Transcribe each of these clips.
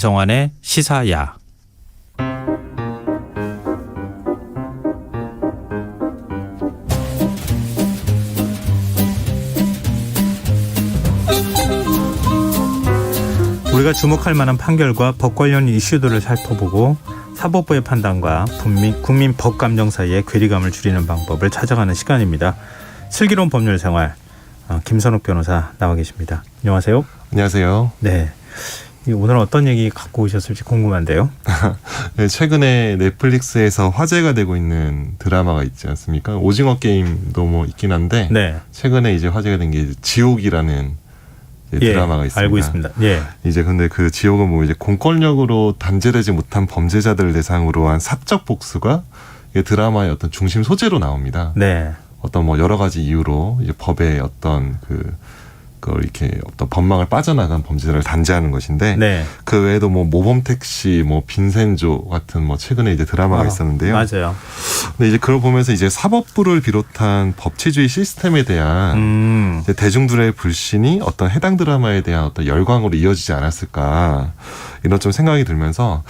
김성환의 시사야. 우리가 주목할 만한 판결과 법 관련 이슈들을 살펴보고 사법부의 판단과 국민 법 감정 사이의 괴리감을 줄이는 방법을 찾아가는 시간입니다. 슬기로운 법률 생활, 김선욱 변호사 나와 계십니다. 안녕하세요. 안녕하세요. 네, 오늘 어떤 얘기 갖고 오셨을지 궁금한데요. 네, 최근에 넷플릭스에서 화제가 되고 있는 드라마가 있지 않습니까? 오징어 게임도 뭐 있긴 한데 네. 최근에 이제 화제가 된 게 지옥이라는 드라마가 있습니다. 알고 있습니다. 예. 이제 근데 그 지옥은 뭐 이제 공권력으로 단죄되지 못한 범죄자들을 대상으로 한 사적 복수가 이 드라마의 어떤 중심 소재로 나옵니다. 네. 어떤 뭐 여러 가지 이유로 이제 법의 어떤 그걸 이렇게 어떤 법망을 빠져나간 범죄자를 단죄하는 것인데, 네. 그 외에도 뭐 모범 택시, 뭐 빈센조 같은 뭐 최근에 이제 드라마가 있었는데요. 맞아요. 근데 이제 그걸 보면서 이제 사법부를 비롯한 법치주의 시스템에 대한 이제 대중들의 불신이 어떤 해당 드라마에 대한 어떤 열광으로 이어지지 않았을까, 이런 좀 생각이 들면서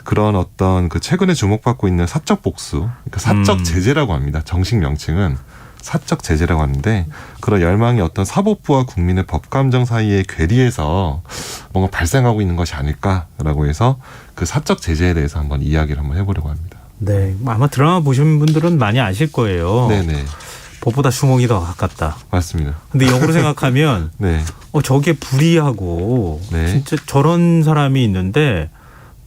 그런 어떤 그 최근에 주목받고 있는 사적 복수, 그러니까 사적 제재라고 합니다. 정식 명칭은 사적 제재라고 하는데, 그런 열망이 어떤 사법부와 국민의 법 감정 사이의 괴리에서 뭔가 발생하고 있는 것이 아닐까라고 해서 그 사적 제재에 대해서 한번 이야기를 한번 해보려고 합니다. 네, 아마 드라마 보신 분들은 많이 아실 거예요. 네네. 법보다 주먹이 더 가깝다. 맞습니다. 근데 역으로 생각하면 네. 저게 불이하고 네. 진짜 저런 사람이 있는데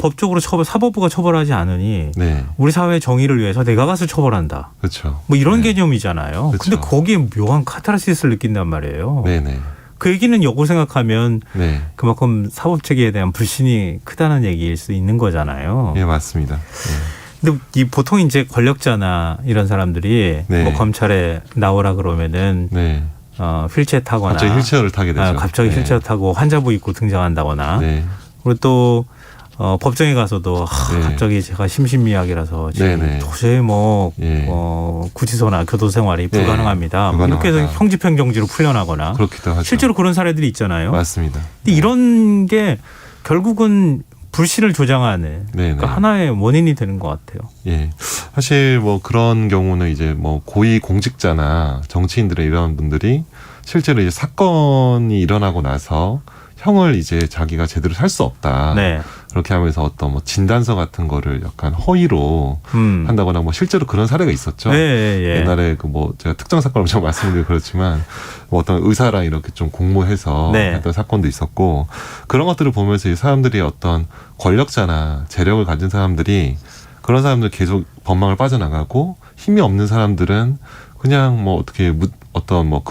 법적으로 사법부가 처벌하지 않으니 네. 우리 사회의 정의를 위해서 내가 가서 처벌한다. 그렇죠. 뭐 이런 네. 개념이잖아요. 그렇죠. 근데 거기에 묘한 카타르시스를 느낀단 말이에요. 네네. 그 얘기는 역으로 생각하면 네. 그만큼 사법체계에 대한 불신이 크다는 얘기일 수 있는 거잖아요. 예, 맞습니다. 네. 근데 보통 이제 권력자나 이런 사람들이 네. 뭐 검찰에 나오라 그러면은 네. 휠체어 타거나 갑자기 휠체어를 타게 되죠. 갑자기 네. 휠체어 타고 환자부 입고 등장한다거나 네. 그리고 또 법정에 가서도 네. 갑자기 제가 심신미약이라서 지금 네네. 도저히 뭐 예. 구치소나 교도생활이 불가능합니다. 뭐 이렇게 해서 불가능하다. 형집행정지로 풀려나거나 그렇기도 하죠. 실제로 그런 사례들이 있잖아요. 맞습니다. 근데 이런 게 결국은 불신을 조장하는 네네. 그러니까 하나의 원인이 되는 것 같아요. 예. 사실 뭐 그런 경우는 이제 뭐 고위 공직자나 정치인들의 이런 분들이 실제로 이제 사건이 일어나고 나서 형을 이제 자기가 제대로 살 수 없다. 네. 그렇게 하면서 어떤 뭐 진단서 같은 거를 약간 허위로 한다거나 뭐 실제로 그런 사례가 있었죠. 예. 옛날에 그 뭐 제가 특정 사건을 좀 말씀드리기 그렇지만 뭐 어떤 의사랑 이렇게 좀 공모해서 네. 했던 사건도 있었고, 그런 것들을 보면서 이 사람들이 어떤 권력자나 재력을 가진 사람들이 그런 사람들 계속 법망을 빠져나가고, 힘이 없는 사람들은 그냥 뭐 어떻게 어떤 뭐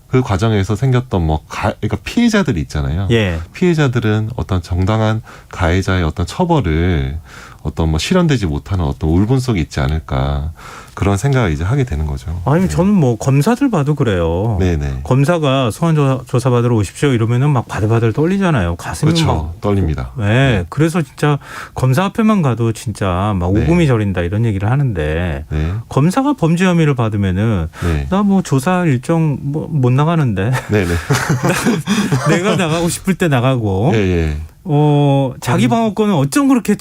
그 과정에서 생겼던 그러니까 피해자들이 있잖아요. 예. 피해자들은 어떤 정당한 가해자의 어떤 처벌을 어떤 뭐 실현되지 못하는 어떤 울분 속에 있지 않을까, 그런 생각을 이제 하게 되는 거죠. 아니 저는 뭐 검사들 봐도 그래요. 네네. 검사가 소환 조사 받으러 오십시오 이러면은 막 바들바들 떨리잖아요. 가슴이 그렇죠. 막 떨립니다. 네. 그래서 진짜 검사 앞에만 가도 진짜 막 네. 오금이 저린다 이런 얘기를 하는데 네. 검사가 범죄 혐의를 받으면은 네. 나 뭐 조사 일정 못 나가는데 네네. 내가 나가고 싶을 때 나가고 예. 자기 방어권은 어쩜 그렇게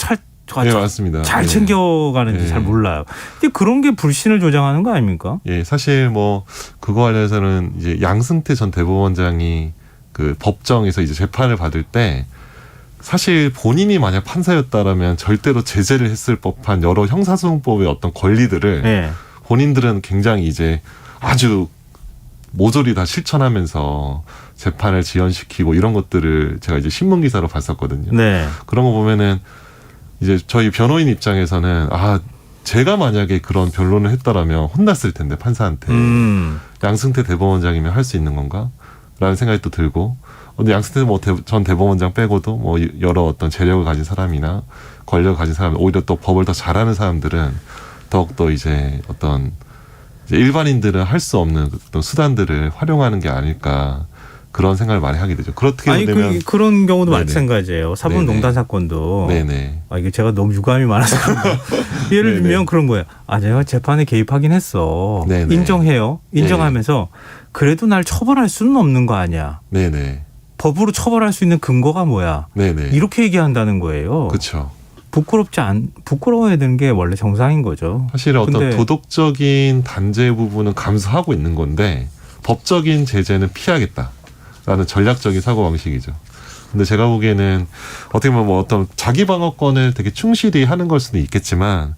네, 맞습니다. 잘 예. 챙겨가는지 예. 잘 몰라요. 근데 그런 게 불신을 조장하는 거 아닙니까? 예, 사실 뭐 그거 관련해서는 이제 양승태 전 대법원장이 그 법정에서 이제 재판을 받을 때, 사실 본인이 만약 판사였다라면 절대로 제재를 했을 법한 여러 형사소송법의 어떤 권리들을 네. 본인들은 굉장히 이제 아주 모조리 다 실천하면서 재판을 지연시키고 이런 것들을 제가 이제 신문 기사로 봤었거든요. 네. 그런 거 보면은 이제 저희 변호인 입장에서는 제가 만약에 그런 변론을 했더라면 혼났을 텐데 판사한테 양승태 대법원장이면 할 수 있는 건가? 라는 생각이 또 들고, 근데 양승태 전 대법원장 빼고도 뭐 여러 어떤 재력을 가진 사람이나 권력을 가진 사람, 오히려 또 법을 더 잘하는 사람들은 더욱더 이제 어떤 이제 일반인들은 할 수 없는 어떤 수단들을 활용하는 게 아닐까, 그런 생각을 많이 하게 되죠. 그렇게 되면 그런 경우도 네네. 마찬가지예요. 사법농단 사건도. 네네. 이게 제가 너무 유감이 많아서 예를 들면 그런 거예요. 내가 재판에 개입하긴 했어. 네네. 인정해요. 인정하면서 그래도 날 처벌할 수는 없는 거 아니야. 네네. 법으로 처벌할 수 있는 근거가 뭐야? 네네. 이렇게 얘기한다는 거예요. 그렇죠. 부끄러워야 되는 게 원래 정상인 거죠. 사실 어떤 근데 도덕적인 단죄 부분은 감수하고 있는 건데 법적인 제재는 피하겠다라는 전략적인 사고 방식이죠. 근데 제가 보기에는 어떻게 보면 뭐 어떤 자기 방어권을 되게 충실히 하는 걸 수도 있겠지만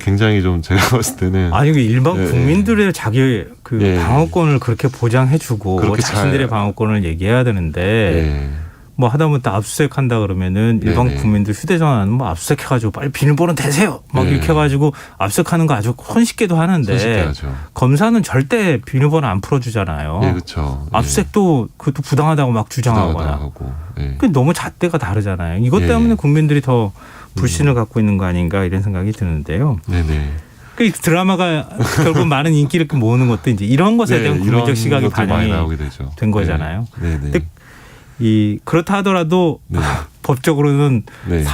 굉장히 좀 제가 봤을 때는 아니 일반 예, 국민들의 자기 그 예. 방어권을 그렇게 보장해주고 그렇게 자신들의 방어권을 얘기해야 되는데 예. 뭐 하다못해 압수수색한다 그러면은 일반 네네. 국민들 휴대전화는 뭐 압수수색해가지고 빨리 비밀번호 대세요 막 네. 이렇게 해가지고 압수수색하는 거 아주 손쉽게도 하는데 손쉽게 하죠. 검사는 절대 비밀번호 안 풀어주잖아요. 예, 그렇죠. 압수수색도 그것도 부당하다고 막 주장하거나. 하고. 예. 그 너무 잣대가 다르잖아요. 이것 예. 때문에 국민들이 더 불신을 갖고 있는 거 아닌가 이런 생각이 드는데요. 네네. 그 드라마가 결국 많은 인기를 모으는 것도 이제 이런 것에 대한 국민적 이런 시각이 것도 많이 반영이 나오게 되죠. 된 거잖아요. 네네. 근데 그렇다 하더라도 네. 법적으로는 네.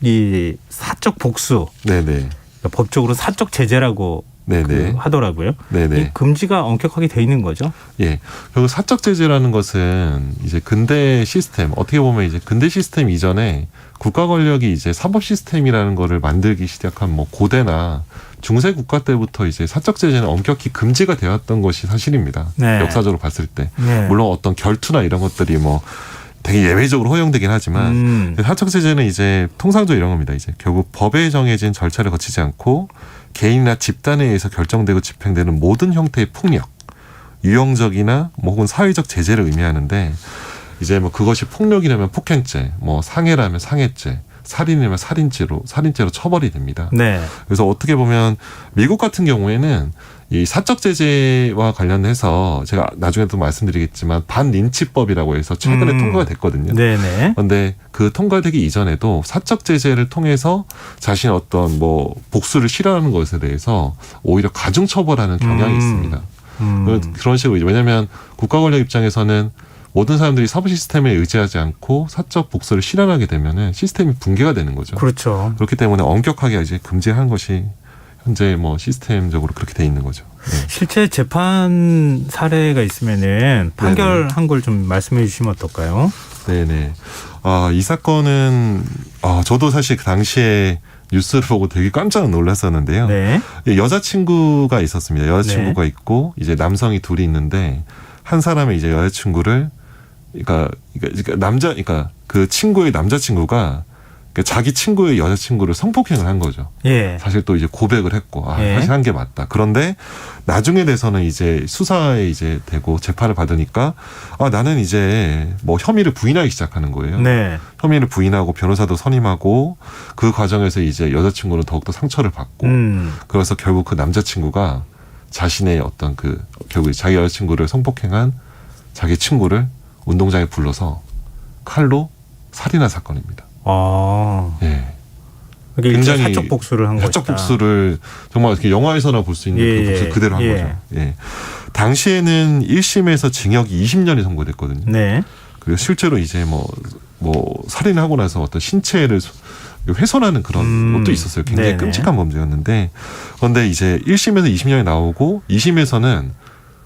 이 사적 복수, 네네. 그러니까 법적으로 사적 제재라고 네네. 하더라고요. 네네. 이 금지가 엄격하게 돼 있는 거죠. 예. 결국 사적 제재라는 것은 이제 근대 시스템, 어떻게 보면 이제 근대 시스템 이전에 국가 권력이 이제 사법 시스템이라는 거를 만들기 시작한 뭐 고대나 중세 국가 때부터 이제 사적 제재는 엄격히 금지가 되었던 것이 사실입니다. 네. 역사적으로 봤을 때. 네. 물론 어떤 결투나 이런 것들이 뭐 되게 예외적으로 허용되긴 하지만 사적 제재는 이제 통상적으로 이런 겁니다. 이제 결국 법에 정해진 절차를 거치지 않고 개인이나 집단에 의해서 결정되고 집행되는 모든 형태의 폭력, 유형적이나 뭐 혹은 사회적 제재를 의미하는데 이제 뭐 그것이 폭력이라면 폭행죄, 뭐 상해라면 상해죄, 살인이면 살인죄로 처벌이 됩니다. 네. 그래서 어떻게 보면 미국 같은 경우에는 이 사적 제재와 관련해서 제가 나중에도 말씀드리겠지만 반린치법이라고 해서 최근에 통과가 됐거든요. 네네. 그런데 그 통과되기 이전에도 사적 제재를 통해서 자신의 어떤 뭐 복수를 실현하는 것에 대해서 오히려 가중 처벌하는 경향이 있습니다. 그런 식으로 왜냐하면 국가 권력 입장에서는 모든 사람들이 사법 시스템에 의지하지 않고 사적 복수를 실현하게 되면은 시스템이 붕괴가 되는 거죠. 그렇죠. 그렇기 때문에 엄격하게 이제 금지하는 것이 현재 뭐 시스템적으로 그렇게 돼 있는 거죠. 네. 실제 재판 사례가 있으면은 판결한 걸 좀 말씀해 주시면 어떨까요? 네네. 이 사건은 저도 사실 그 당시에 뉴스를 보고 되게 깜짝 놀랐었는데요. 네. 여자친구가 있었습니다. 여자친구가 있고 이제 남성이 둘이 있는데 한 사람의 이제 여자친구를 그러니까 그 친구의 남자친구가 자기 친구의 여자친구를 성폭행을 한 거죠. 예. 사실 또 이제 고백을 했고, 예. 사실 한 게 맞다. 그런데 나중에 돼서는 이제 수사에 이제 되고 재판을 받으니까, 나는 이제 뭐 혐의를 부인하기 시작하는 거예요. 네. 혐의를 부인하고 변호사도 선임하고 그 과정에서 이제 여자친구는 더욱더 상처를 받고, 그래서 결국 그 남자친구가 자신의 어떤 결국 자기 여자친구를 성폭행한 자기 친구를 운동장에 불러서 칼로 살인한 사건입니다. 예. 굉장히 사적 복수를 한 거죠. 사적 복수를 정말 이렇게 영화에서나 볼 수 있는 그 복수 그대로 한 거죠. 예. 당시에는 1심에서 징역이 20년이 선고됐거든요. 네. 그리고 실제로 이제 뭐 살인하고 나서 어떤 신체를 훼손하는 그런 것도 있었어요. 굉장히 네네. 끔찍한 범죄였는데 그런데 이제 1심에서 20년이 나오고 2심에서는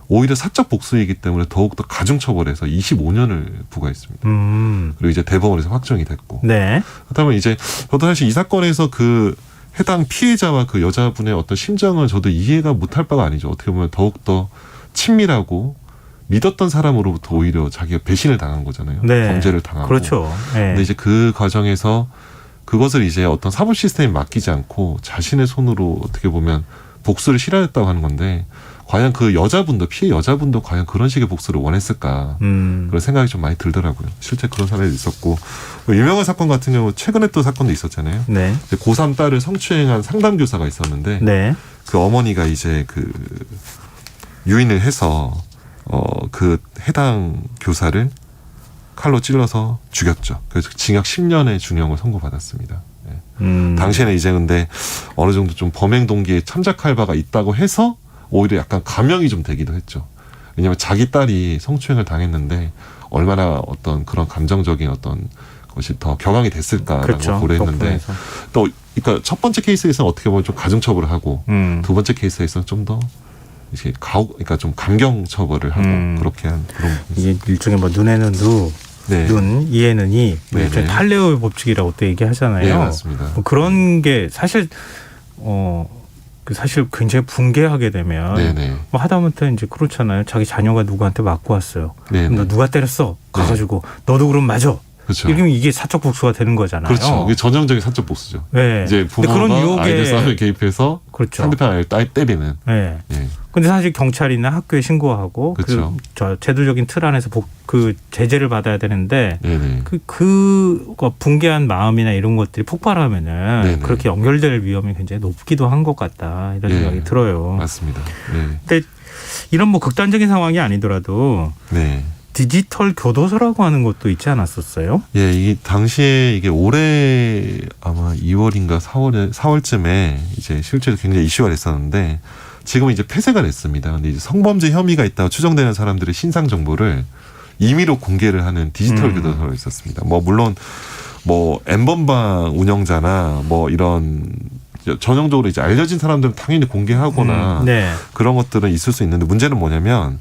오히려 사적 복수이기 때문에 더욱더 가중처벌해서 25년을 부과했습니다. 그리고 이제 대법원에서 확정이 됐고. 네. 그렇다면 이제 저도 사실 이 사건에서 그 해당 피해자와 그 여자분의 어떤 심정은 저도 이해가 못할 바가 아니죠. 어떻게 보면 더욱더 친밀하고 믿었던 사람으로부터 오히려 자기가 배신을 당한 거잖아요. 네. 범죄를 당하고. 그렇죠. 네. 근데 이제 그 과정에서 그것을 이제 어떤 사법 시스템에 맡기지 않고 자신의 손으로 어떻게 보면 복수를 실현했다고 하는 건데 과연 그 여자분도 피해 여자분도 과연 그런 식의 복수를 원했을까 그런 생각이 좀 많이 들더라고요. 실제 그런 사례도 있었고 유명한 사건 같은 경우 최근에 또 사건도 있었잖아요. 네. 고3 딸을 성추행한 상담교사가 있었는데 네. 그 어머니가 이제 그 유인을 해서 그 해당 교사를 칼로 찔러서 죽였죠. 그래서 징역 10년의 중형을 선고받았습니다. 당시에는 이제 근데 어느 정도 좀 범행 동기에 참작할 바가 있다고 해서 오히려 약간 감형이 좀 되기도 했죠. 왜냐하면 자기 딸이 성추행을 당했는데 얼마나 어떤 그런 감정적인 어떤 것이 더 격앙이 됐을까라고 그렇죠. 고려했는데 또 그러니까 첫 번째 케이스에서는 어떻게 보면 좀 가중처벌을 하고 두 번째 케이스에서는 좀 더 이게 그러니까 좀 감경 처벌을 하고 그렇게 한 그런 이게 일종의 뭐 눈에는 눈, 네. 이에는 이, 네, 일종의 네. 탈레오의 법칙이라고 또 얘기하잖아요. 네, 맞습니다. 뭐 그런 게 사실 사실 굉장히 붕괴하게 되면 네네. 뭐 하다못해 이제 그렇잖아요. 자기 자녀가 누구한테 맞고 왔어요. 네네. 그럼 너 누가 때렸어? 가가지고 너도 그럼 맞아. 그렇죠. 이러면 이게 사적 복수가 되는 거잖아요. 그렇죠. 이게 전형적인 사적 복수죠. 네. 이제 부모가 그런 유혹에 아이들 싸움에 개입해서 그렇죠. 상대편 아이를 때리는. 네. 예. 근데 사실 경찰이나 학교에 신고하고 그렇죠. 저 제도적인 틀 안에서 그 제재를 받아야 되는데 네네. 그 붕괴한 마음이나 이런 것들이 폭발하면은 네네. 그렇게 연결될 위험이 굉장히 높기도 한 것 같다 이런 예. 생각이 들어요. 맞습니다. 네. 근데 이런 뭐 극단적인 상황이 아니더라도 네. 디지털 교도소라고 하는 것도 있지 않았었어요? 예, 이게 당시에 이게 올해 아마 2월인가 4월쯤에 이제 실제로 굉장히 이슈가 됐었는데 지금은 이제 폐쇄가 됐습니다. 근데 이제 성범죄 혐의가 있다고 추정되는 사람들의 신상 정보를 임의로 공개를 하는 디지털 교도소가 있었습니다. 뭐 물론 뭐 N번방 운영자나 뭐 이런 전형적으로 이제 알려진 사람들은 당연히 공개하거나 네. 그런 것들은 있을 수 있는데 문제는 뭐냐면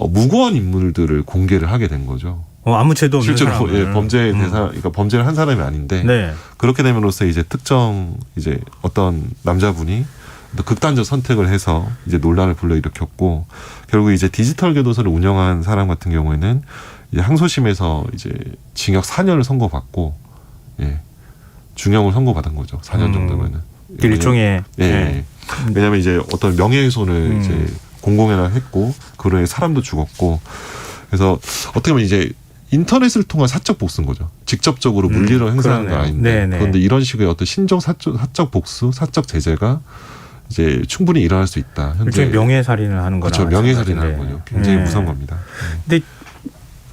무고한 인물들을 공개를 하게 된 거죠. 아무 죄도 없는 실제로 사람을. 예, 범죄 대상, 그러니까 범죄를 한 사람이 아닌데 네. 그렇게 됨으로써 이제 특정 이제 어떤 남자분이 극단적 선택을 해서 이제 논란을 불러일으켰고 결국 이제 디지털 교도소를 운영한 사람 같은 경우에는 이제 항소심에서 이제 징역 4년을 선고받고 예, 중형을 선고받은 거죠. 4년 정도면은. 일종의 예. 네. 왜냐하면 이제 어떤 명예훼손을 이제 공공연화 했고 그로 인해 사람도 죽었고 그래서 어떻게 보면 이제 인터넷을 통한 사적 복수인 거죠. 직접적으로 물리로 행사하는 건 아닌데 네네. 그런데 이런 식의 어떤 신종 사적 복수, 사적 제재가 이제 충분히 일어날 수 있다. 현재 일종의 명예살인을 하는 거나 그렇죠. 명예살인을 하는 마찬가지인데. 거죠. 굉장히 네. 무서운 겁니다. 근데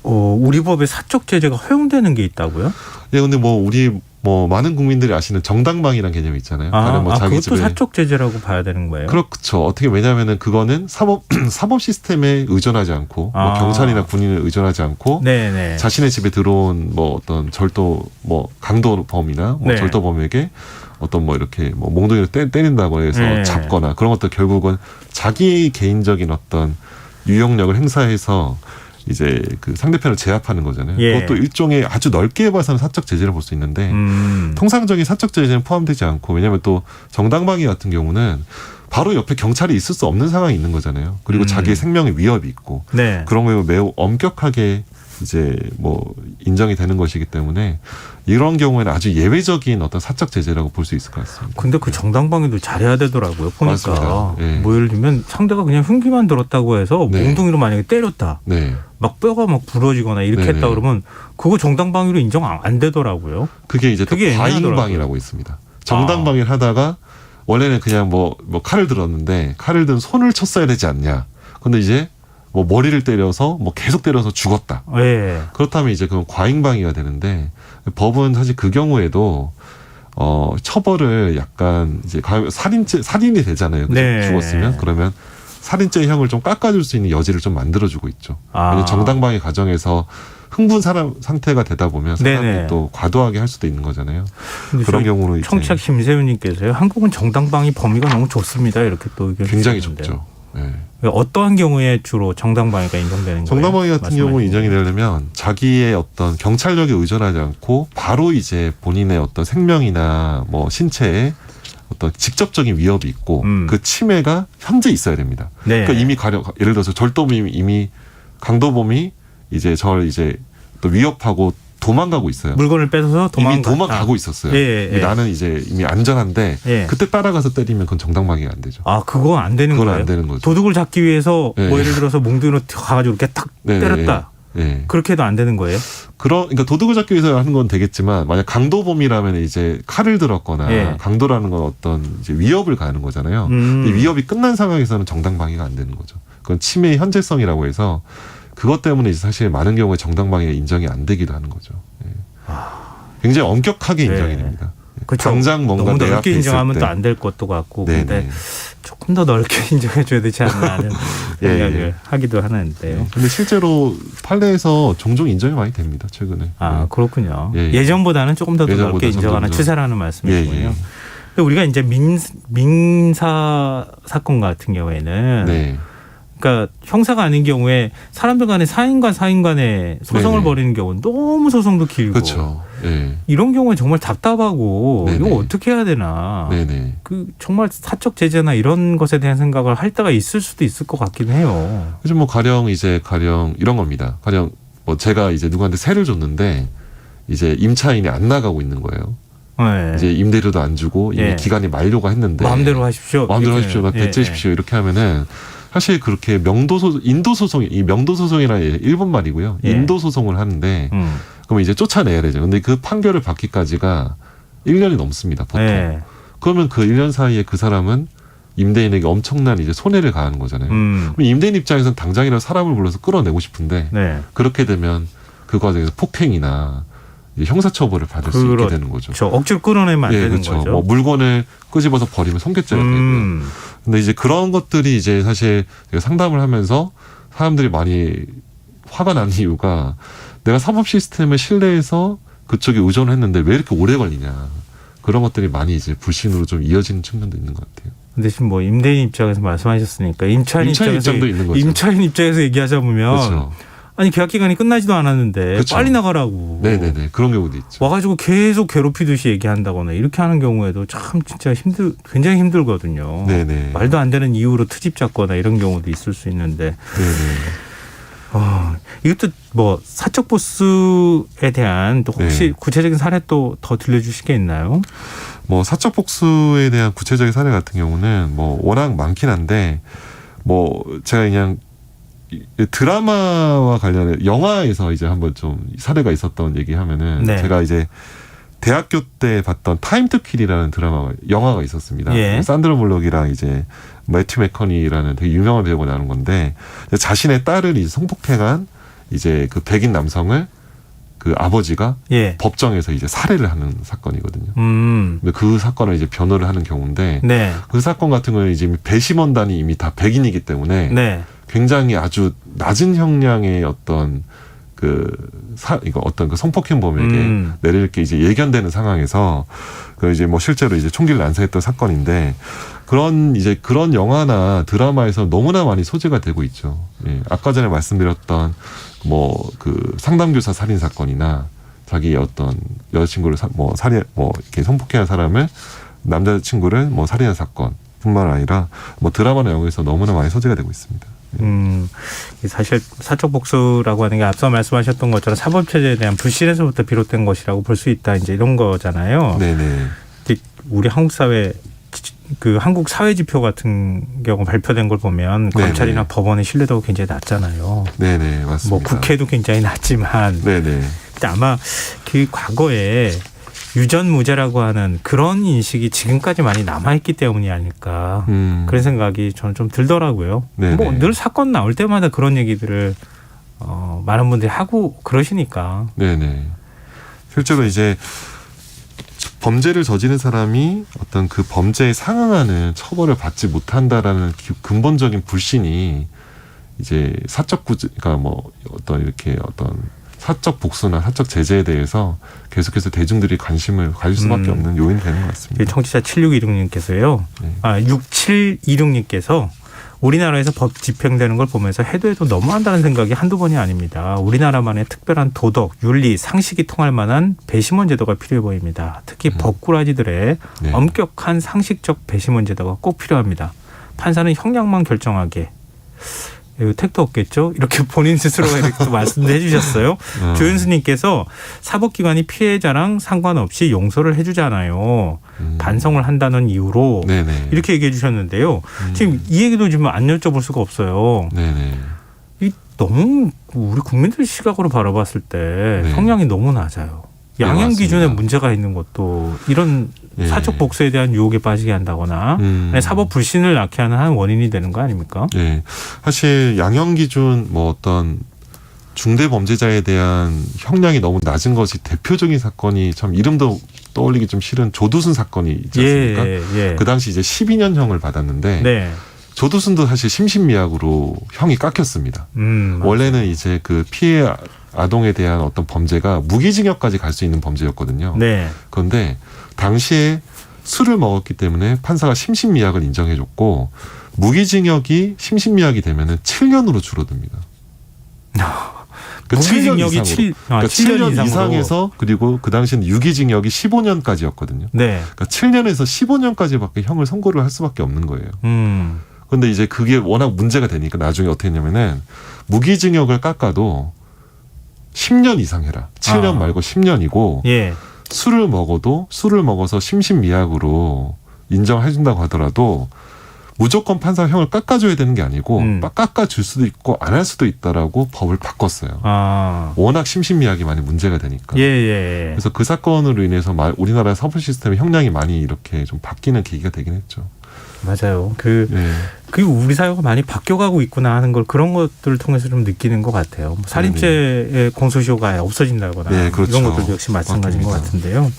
우리 법에 사적 제재가 허용되는 게 있다고요? 예, 근데 뭐 우리 뭐 많은 국민들이 아시는 정당방위라는 개념이 있잖아요. 다른 뭐 자기 그것도 집에 사적 제재라고 봐야 되는 거예요? 그렇죠. 어떻게 왜냐하면은 그거는 사법 시스템에 의존하지 않고 뭐 경찰이나 군인을 의존하지 않고 네네. 자신의 집에 들어온 뭐 어떤 절도 뭐 강도범이나 뭐 네. 절도범에게 어떤 뭐 이렇게 뭐 몽둥이로 때린다고 해서 네. 잡거나 그런 것도 결국은 자기 개인적인 어떤 유용력을 행사해서 이제 그 상대편을 제압하는 거잖아요. 예. 그것도 일종의 아주 넓게 봐서는 사적 제재를 볼 수 있는데 통상적인 사적 제재는 포함되지 않고 왜냐하면 또 정당방위 같은 경우는 바로 옆에 경찰이 있을 수 없는 상황이 있는 거잖아요. 그리고 자기의 생명의 위협이 있고 네. 그런 거에 매우 엄격하게 이제 뭐 인정이 되는 것이기 때문에 이런 경우에는 아주 예외적인 어떤 사적 제재라고 볼 수 있을 것 같습니다. 근데 그 정당방위도 잘해야 되더라고요. 보니까 맞습니다. 예. 뭐 예를 들면 상대가 그냥 흉기만 들었다고 해서 네. 몽둥이로 만약에 때렸다. 네. 막 뼈가 막 부러지거나 이렇게 네네. 했다 그러면 그거 정당방위로 인정 안 되더라고요. 그게 이제 또 그게 과잉방위라고 있습니다. 정당방위를 하다가 원래는 그냥 뭐 칼을 들었는데 칼을 든 손을 쳤어야 되지 않냐. 근데 이제 뭐 머리를 때려서 뭐 계속 때려서 죽었다. 예. 그렇다면 이제 그건 과잉방위가 되는데 법은 사실 그 경우에도 처벌을 약간 이제 살인이 되잖아요. 그죠? 네. 죽었으면 그러면 살인죄형을 좀 깎아줄 수 있는 여지를 좀 만들어주고 있죠. 아. 정당방위 과정에서 흥분 상태가 되다 보면 사람이 네네. 또 과도하게 할 수도 있는 거잖아요. 근데 그런 저희 경우는 이제 청취자 김세윤님께서요. 한국은 정당방위 범위가 너무 좋습니다. 이렇게 또 의견 굉장히 주셨는데요. 좁죠. 네. 어떠한 경우에 주로 정당방위가 인정되는 거예요? 정당방위 같은 말씀해 경우 주세요. 인정이 되려면 자기의 어떤 경찰력에 의존하지 않고 바로 이제 본인의 어떤 생명이나 뭐 신체에 어떤 직접적인 위협이 있고 그 침해가 현재 있어야 됩니다. 네. 그러니까 이미 예를 들어서 절도범이 이미 강도범이 이제 저를 이제 또 위협하고 도망가고 있어요. 물건을 뺏어서 이미 도망가고 있었어요. 예. 나는 이제 이미 안전한데 예. 그때 따라가서 때리면 그건 정당방위가 안 되죠. 그거 안 되는 그건 거예요? 안 되는 거죠. 도둑을 잡기 위해서 네. 뭐 예를 들어서 몽둥이로 가가지고 이렇게 탁 네, 때렸다. 네. 그렇게 해도 안 되는 거예요? 그러니까 도둑을 잡기 위해서 하는 건 되겠지만 만약 강도범이라면 이제 칼을 들었거나 예. 강도라는 건 어떤 이제 위협을 가하는 거잖아요. 근데 위협이 끝난 상황에서는 정당방위가 안 되는 거죠. 그건 침해의 현재성이라고 해서 그것 때문에 이제 사실 많은 경우에 정당방위가 인정이 안 되기도 하는 거죠. 예. 굉장히 엄격하게 인정이 됩니다. 그렇죠. 당장 뭔가 너무 내 넓게 앞에 인정하면 있을 또 때. 안 될 것도 같고 네네. 근데 조금 더 넓게 인정해 줘야 되지 않나 하는 예, 생각을 예. 하기도 하는데요. 근데 실제로 판례에서 종종 인정이 많이 됩니다. 최근에. 예. 그렇군요. 예, 예. 예전보다는 조금 더 예전보다 넓게 인정하는 점점 추세라는 예, 말씀이군요. 예. 우리가 이제 민사 사건 같은 경우에는 네. 그러니까 형사가 아닌 경우에 사람들 간에 사인과 사인 간에 소송을 네네. 벌이는 경우는 너무 소송도 길고 그렇죠. 네. 이런 경우에 정말 답답하고 네네. 이거 어떻게 해야 되나. 네네. 그 정말 사적 제재나 이런 것에 대한 생각을 할 때가 있을 수도 있을 것 같긴 해요. 요즘 뭐 가령 이런 겁니다. 가령 뭐 제가 이제 누구한테 세를 줬는데 이제 임차인이 안 나가고 있는 거예요. 네. 이제 임대료도 안 주고 이미 예. 기간이 만료가 했는데 마음대로 하십시오. 마음대로 이렇게. 하십시오. 나 배째십시오. 이렇게 하면은 사실 그렇게 인도소송이 명도소송이라는 일본 말이고요. 예. 인도소송을 하는데 그러면 이제 쫓아내야 되죠. 근데 그 판결을 받기까지가 1년이 넘습니다. 보통. 예. 그러면 그 1년 사이에 그 사람은 임대인에게 엄청난 이제 손해를 가하는 거잖아요. 그럼 임대인 입장에서는 당장이라도 사람을 불러서 끌어내고 싶은데 네. 그렇게 되면 그 과정에서 폭행이나 이제 형사처벌을 받을 수 있게 되는 거죠. 저 억지로 끌어내면 안 되는 그렇죠. 거죠. 뭐 물건을 끄집어서 버리면 손괴죄가 되고요. 근데 이제 그런 것들이 이제 사실 제가 상담을 하면서 사람들이 많이 화가 나는 이유가 내가 사법 시스템을 신뢰해서 그쪽에 의존을 했는데 왜 이렇게 오래 걸리냐. 그런 것들이 많이 이제 불신으로 좀 이어지는 측면도 있는 것 같아요. 근데 지금 뭐 임대인 입장에서 말씀하셨으니까 임차인 입장도 있는 거죠. 임차인 입장에서 얘기하자 보면 그렇죠. 아니 계약 기간이 끝나지도 않았는데 그렇죠. 빨리 나가라고. 네네네. 그런 경우도 있죠. 와가지고 계속 괴롭히듯이 얘기한다거나 이렇게 하는 경우에도 참 진짜 굉장히 힘들거든요. 네네. 말도 안 되는 이유로 트집 잡거나 이런 경우도 있을 수 있는데. 네네. 이것도 뭐 사적 보수에 대한 또 혹시 네. 구체적인 사례 또 더 들려주실 게 있나요? 뭐 사적 복수에 대한 구체적인 사례 같은 경우는 뭐 워낙 많긴 한데 뭐 제가 그냥 드라마와 관련해 영화에서 이제 한번 좀 사례가 있었던 얘기하면은 네. 제가 이제 대학교 때 봤던 타임 투 킬이라는 영화가 있었습니다. 예. 산드라 블록이랑 이제 매튜 맥커니라는 되게 유명한 배우가 나오는 건데 자신의 딸을 이제 성폭행한 이제 그 백인 남성을 그 아버지가 예. 법정에서 이제 살해를 하는 사건이거든요. 음. 근데 그 사건을 이제 변호를 하는 경우인데 네. 그 사건 같은 경우는 이제 배심원단이 이미 다 백인이기 때문에 네. 굉장히 아주 낮은 형량의 어떤 이거 어떤 그 성폭행범에게 내릴 게 이제 예견되는 상황에서 그 이제 뭐 실제로 이제 총기를 난사했던 사건인데 그런 영화나 드라마에서 너무나 많이 소재가 되고 있죠. 예. 아까 전에 말씀드렸던 뭐 그 상담교사 살인 사건이나 자기의 어떤 여자친구를 이렇게 성폭행한 사람을 남자친구를 뭐 살인한 사건뿐만 아니라 뭐 드라마나 영화에서 너무나 많이 소재가 되고 있습니다. 사실 사적 복수라고 하는 게 앞서 말씀하셨던 것처럼 사법 체제에 대한 불신에서부터 비롯된 것이라고 볼 수 있다. 이제 이런 거잖아요. 네네. 우리 한국 사회 그 한국 사회 지표 같은 경우 발표된 걸 보면 네네. 검찰이나 법원의 신뢰도가 굉장히 낮잖아요. 네네 맞습니다. 뭐 국회도 굉장히 낮지만 네네. 아마 그 과거에 유전무죄라고 하는 그런 인식이 지금까지 많이 남아있기 때문이 아닐까 그런 생각이 저는 좀 들더라고요. 뭐 늘 사건 나올 때마다 그런 얘기들을 많은 분들이 하고 그러시니까. 네네. 실제로 이제 범죄를 저지른 사람이 어떤 그 범죄에 상응하는 처벌을 받지 못한다라는 근본적인 불신이 이제 그러니까 뭐 어떤 사적 복수나 사적 제재에 대해서 계속해서 대중들이 관심을 가질 수밖에 없는 요인이 되는 것 같습니다. 청취자 7626님께서요. 네. 6726님께서 우리나라에서 법 집행되는 걸 보면서 해도 너무한다는 생각이 한두 번이 아닙니다. 우리나라만의 특별한 도덕, 윤리, 상식이 통할 만한 배심원 제도가 필요해 보입니다. 특히 법꾸라지들의 네. 엄격한 상식적 배심원 제도가 꼭 필요합니다. 판사는 형량만 결정하게. 이거 택도 없겠죠? 이렇게 본인 스스로가 이렇게 또 말씀도 해주셨어요. 조윤수님께서 사법기관이 피해자랑 상관없이 용서를 해주잖아요. 반성을 한다는 이유로 네네. 이렇게 얘기해 주셨는데요. 지금 이 얘기도 지금 안 여쭤볼 수가 없어요. 네네. 너무 우리 국민들 시각으로 바라봤을 때 형량이 너무 낮아요. 양형 기준에 문제가 있는 것도 이런 사적 복수에 대한 유혹에 빠지게 한다거나 사법 불신을 낳게 하는 한 원인이 되는 거 아닙니까? 네. 사실 양형 기준 뭐 어떤 중대 범죄자에 대한 형량이 너무 낮은 것이 대표적인 사건이 참 이름도 떠올리기 좀 싫은 조두순 사건이 있지 않습니까? 그 당시 이제 12년형을 받았는데 네. 조두순도 사실 심신미약으로 형이 깎였습니다. 원래는 이제 그 피해 아동에 대한 어떤 범죄가 무기징역까지 갈 수 있는 범죄였거든요. 네. 그런데 당시에 술을 먹었기 때문에 판사가 심신미약을 인정해줬고 무기징역이 심신미약이 되면은 7년으로 줄어듭니다. 무기징역이 7년 이상에서 그리고 그 당시에는 유기징역이 15년까지였거든요. 네. 그러니까 7년에서 15년까지밖에 형을 선고를 할 수밖에 없는 거예요. 그런데 이제 그게 워낙 문제가 되니까 나중에 어떻게 했냐면은 무기징역을 깎아도 10년 이상 해라. 7년 말고 10년이고 예. 술을 먹어서 심신미약으로 인정해준다고 하더라도 무조건 판사가 형을 깎아줘야 되는 게 아니고 깎아줄 수도 있고 안 할 수도 있다라고 법을 바꿨어요. 워낙 심신미약이 많이 문제가 되니까. 예. 그래서 그 사건으로 인해서 우리나라 사법 시스템의 형량이 많이 이렇게 좀 바뀌는 계기가 되긴 했죠. 맞아요. 그 우리 사회가 많이 바뀌어가고 있구나 하는 걸 그런 것들을 통해서 좀 느끼는 것 같아요. 뭐 살인죄의 공소시효가 없어진다거나 네, 그렇죠. 이런 것들도 역시 마찬가지인 것 같은데요.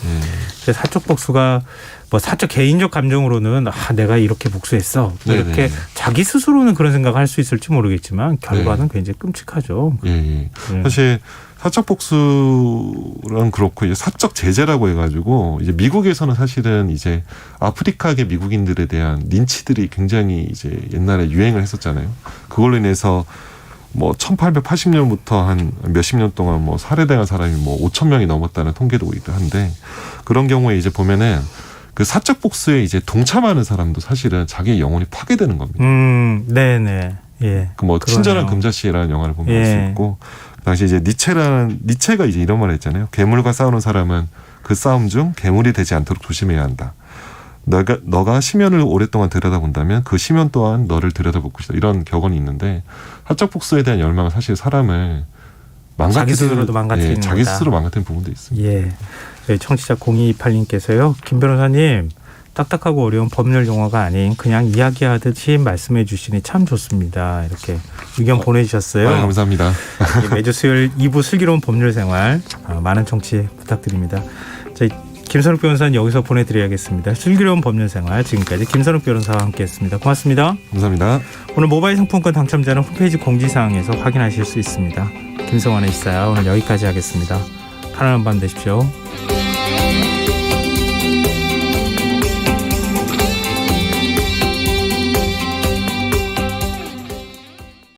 사적 복수가 뭐 사적 개인적 감정으로는 내가 이렇게 복수했어. 이렇게 자기 스스로는 그런 생각을 할 수 있을지 모르겠지만 결과는 굉장히 끔찍하죠. 사실 사적 복수랑 그렇고 이제 사적 제재라고 해가지고 이제 미국에서는 사실은 이제 아프리카계 미국인들에 대한 린치들이 굉장히 이제 옛날에 유행을 했었잖아요. 그걸로 인해서 뭐 1880년부터 한 몇십 년 동안 뭐 살해당한 사람이 뭐 5천 명이 넘었다는 통계도 있기도 한데 그런 경우에 이제 보면은 그 사적 복수에 이제 동참하는 사람도 사실은 자기의 영혼이 파괴되는 겁니다. 네네. 예. 그 뭐 친절한 금자씨라는 영화를 보면 알 수 있고 그 당시 이제 니체가 이제 이런 말을 했잖아요. 괴물과 싸우는 사람은 그 싸움 중 괴물이 되지 않도록 조심해야 한다. 너가 심연을 오랫동안 들여다본다면 그 심연 또한 너를 들여다볼 것이다. 이런 격언이 있는데 사적 복수에 대한 열망은 사실 사람을 자기 스스로도 망가뜨리는 거다. 자기 스스로 망가뜨리는 부분도 있습니다. 예. 저희 청취자 0228님께서요. 김 변호사님 딱딱하고 어려운 법률 용어가 아닌 그냥 이야기하듯이 말씀해 주시니 참 좋습니다. 이렇게 의견 보내주셨어요. 감사합니다. 매주 수요일 2부 슬기로운 법률생활 많은 청취 부탁드립니다. 저희 김선욱 변호사는 여기서 보내드려야겠습니다. 슬기로운 법률생활 지금까지 김선욱 변호사와 함께했습니다. 고맙습니다. 감사합니다. 오늘 모바일 상품권 당첨자는 홈페이지 공지사항에서 확인하실 수 있습니다. 김성환의 시사야 오늘 여기까지 하겠습니다. 편안한 밤 되십시오.